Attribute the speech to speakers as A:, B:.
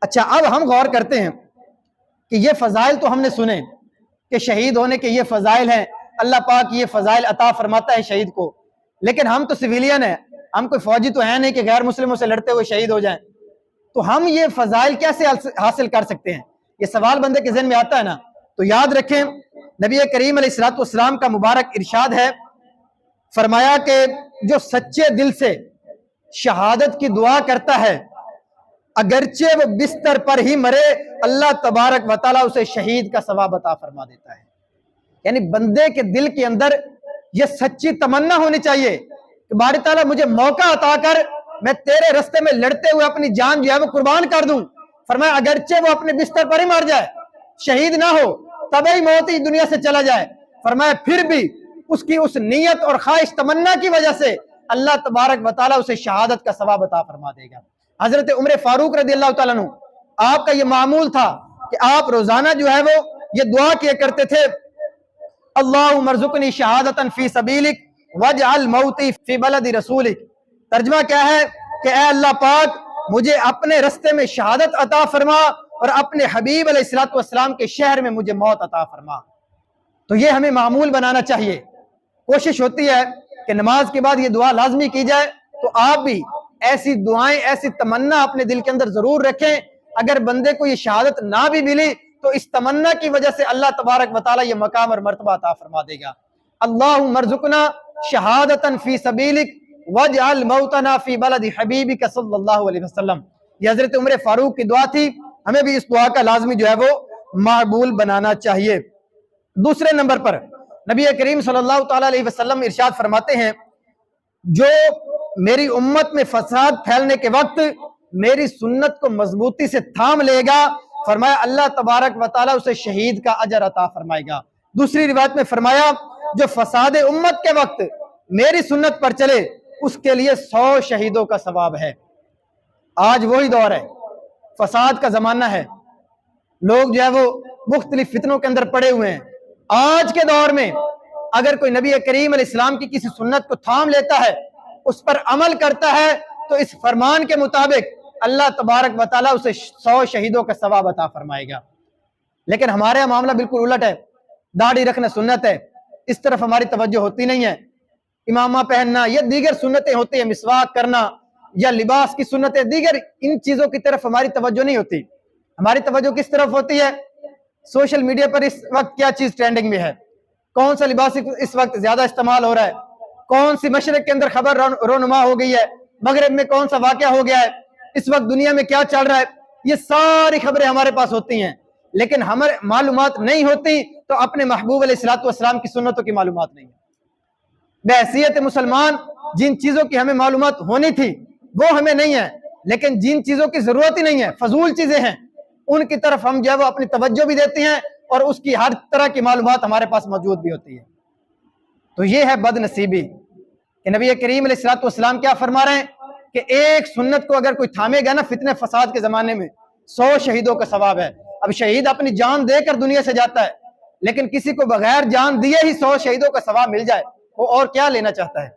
A: اچھا، اب ہم غور کرتے ہیں کہ یہ فضائل تو ہم نے سنے کہ شہید ہونے کے یہ فضائل ہیں، اللہ پاک یہ فضائل عطا فرماتا ہے شہید کو، لیکن ہم تو سویلین ہیں، ہم کوئی فوجی تو ہیں نہیں کہ غیر مسلموں سے لڑتے ہوئے شہید ہو جائیں، تو ہم یہ فضائل کیسے حاصل کر سکتے ہیں؟ یہ سوال بندے کے ذہن میں آتا ہے نا، تو یاد رکھیں نبی کریم علیہ السلام کا مبارک ارشاد ہے، فرمایا کہ جو سچے دل سے شہادت کی دعا کرتا ہے اگرچہ وہ بستر پر ہی مرے، اللہ تبارک و تعالیٰ اسے شہید کا ثواب عطا فرما دیتا ہے۔ یعنی بندے کے دل کے اندر یہ سچی تمنا ہونی چاہیے کہ باری تعالیٰ مجھے موقع عطا کر، میں تیرے رستے میں لڑتے ہوئے اپنی جان جو ہے وہ قربان کر دوں۔ فرمایا اگرچہ وہ اپنے بستر پر ہی مر جائے، شہید نہ ہو، طبعی موت ہی دنیا سے چلا جائے، فرمایا پھر بھی اس کی اس نیت اور خواہش تمنا کی وجہ سے اللہ تبارک و تعالیٰ اسے شہادت کا ثواب عطا فرما دے گا۔ حضرت عمر فاروق رضی اللہ تعالیٰ عنہ، آپ کا یہ معمول تھا کہ آپ روزانہ جو ہے وہ یہ دعا کیا کرتے تھے، اللہم ارزقنی شہادتا فی سبیلک واجعل موتی فی بلد رسولک۔ ترجمہ کیا ہے کہ اے اللہ پاک مجھے اپنے رستے میں شہادت عطا فرما اور اپنے حبیب علیہ السلام کے شہر میں مجھے موت عطا فرما۔ تو یہ ہمیں معمول بنانا چاہیے۔ کوشش ہوتی ہے کہ نماز کے بعد یہ دعا لازمی کی جائے، تو آپ بھی ایسی دعائیں، ایسی تمنا اپنے دل کے اندر ضرور رکھیں۔ اگر بندے کو یہ شہادت نہ بھی ملی تو اس تمنا کی وجہ سے اللہ تبارک و تعالیٰ یہ مقام اور مرتبہ عطا فرما دے گا۔ اللہم ارزقنا شہادتا فی سبیلک واجعل موتنا فی بلد حبیبک صلی اللہ علیہ وسلم۔ یہ حضرت عمر فاروق کی دعا تھی، ہمیں بھی اس دعا کا لازمی جو ہے وہ مقبول بنانا چاہیے۔ دوسرے نمبر پر نبی کریم صلی اللہ تعالیٰ علیہ وسلم ارشاد فرماتے ہیں، جو میری امت میں فساد پھیلنے کے وقت میری سنت کو مضبوطی سے تھام لے گا، فرمایا اللہ تبارک و تعالیٰ اسے شہید کا اجر عطا فرمائے گا۔ دوسری روایت میں فرمایا جو فساد امت کے وقت میری سنت پر چلے اس کے لیے 100 شہیدوں کا ثواب ہے۔ آج وہی دور ہے، فساد کا زمانہ ہے، لوگ جو ہے وہ مختلف فتنوں کے اندر پڑے ہوئے ہیں۔ آج کے دور میں اگر کوئی نبی کریم علیہ السلام کی کسی سنت کو تھام لیتا ہے، اس پر عمل کرتا ہے، تو اس فرمان کے مطابق اللہ تبارک و تعالیٰ اسے 100 شہیدوں کا ثواب عطا فرمائے گا۔ لیکن ہمارے معاملہ بالکل الٹ ہے، داڑھی رکھنا سنت ہے، اس طرف ہماری توجہ ہوتی نہیں ہے۔ امامہ پہننا یا دیگر سنتیں ہوتی ہیں، مسواک کرنا یا لباس کی سنتیں، دیگر ان چیزوں کی طرف ہماری توجہ نہیں ہوتی۔ ہماری توجہ کس طرف ہوتی ہے؟ سوشل میڈیا پر اس وقت کیا چیز ٹرینڈنگ میں ہے، کون سا لباس اس وقت زیادہ استعمال ہو رہا ہے، کون سی مشرق کے اندر خبر رونما ہو گئی ہے، مغرب میں کون سا واقعہ ہو گیا ہے، اس وقت دنیا میں کیا چل رہا ہے، یہ ساری خبریں ہمارے پاس ہوتی ہیں، لیکن ہمیں معلومات نہیں ہوتی تو اپنے محبوب علیہ السلام کی سنتوں کی معلومات نہیں ہے۔ بحیثیت مسلمان جن چیزوں کی ہمیں معلومات ہونی تھی وہ ہمیں نہیں ہے، لیکن جن چیزوں کی ضرورت ہی نہیں ہے، فضول چیزیں ہیں، ان کی طرف ہم جو ہے وہ اپنی توجہ بھی دیتے ہیں اور اس کی ہر طرح کی معلومات ہمارے پاس موجود بھی ہوتی ہے۔ تو یہ ہے بد نصیبی کہ نبی کریم علیہ السلام کیا فرما رہے ہیں کہ ایک سنت کو اگر کوئی تھامے گا نا فتنہ فساد کے زمانے میں، 100 شہیدوں کا ثواب ہے۔ اب شہید اپنی جان دے کر دنیا سے جاتا ہے، لیکن کسی کو بغیر جان دیے ہی 100 شہیدوں کا ثواب مل جائے، وہ اور کیا لینا چاہتا ہے؟